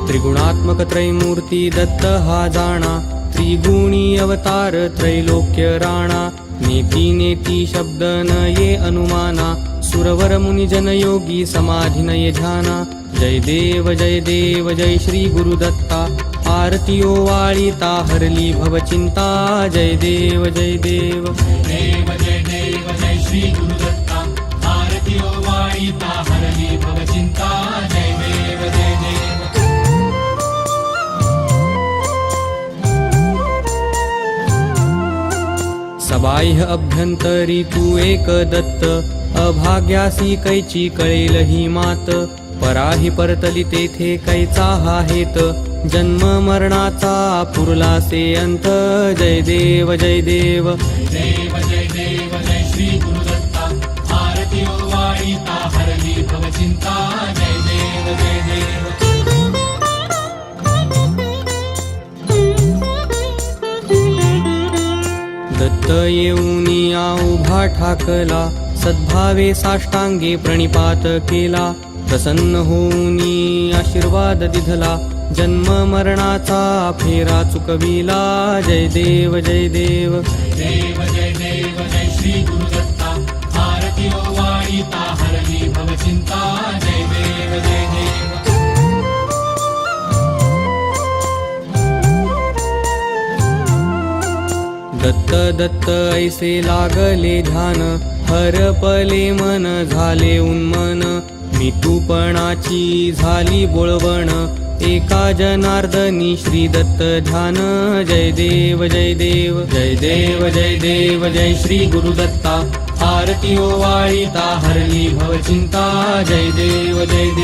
त्रिगुणात्मक त्रैमूर्ती दत्त हा जाणा, त्रिगुणी अवतार त्रैलोक्य राणा। नेती नेती शब्द न ये अनुमाना, सुरवर मुनी जन योगी समाधी नये ध्याना। जय देव जय श्री गुरुदत्ता, आरती ओवाळीता हरली भवचिंता। जय देव जय देव जय श्री गुरुदत्ता, आरती ओवाळीता हरली भवचिंता। जय देव जय देव। सबाह्य अभ्यंतरी तू एक दत्त, अभाग्यासी कैची कळेल ही मात। पराही परतली तेथे कैचा हा हेत, जन्म मरणाचा पुरलासे अंत। जय देव जय देव जय श्री गुरुदत्ता, आरती ओवाळीता हरली भवचिंता। जय देव जय देव। दत्त येऊनी उभा ठाकला, सद्भावे साष्टांगे प्रणिपात केला। प्रसन्न होऊनी आशीर्वाद दिधला, जन्म मरणाचा फेरा चुकविला। जय देव जय देव जय श्री गुरुदत्ता, आरती ओवाळीता हरली भवचिंता। जय देव जय देव। दत्त दत्त ऐसे लागले ध्यान, हरपले मन झाले उन्मन। मिठूपणाची झाली बोळवण, एका जनार्दनी श्री दत्त ध्यान। जय देव जय देव जय श्री गुरुदत्ता, आरती ओवाळीता हरली भवचिंता। जय देव जय देव।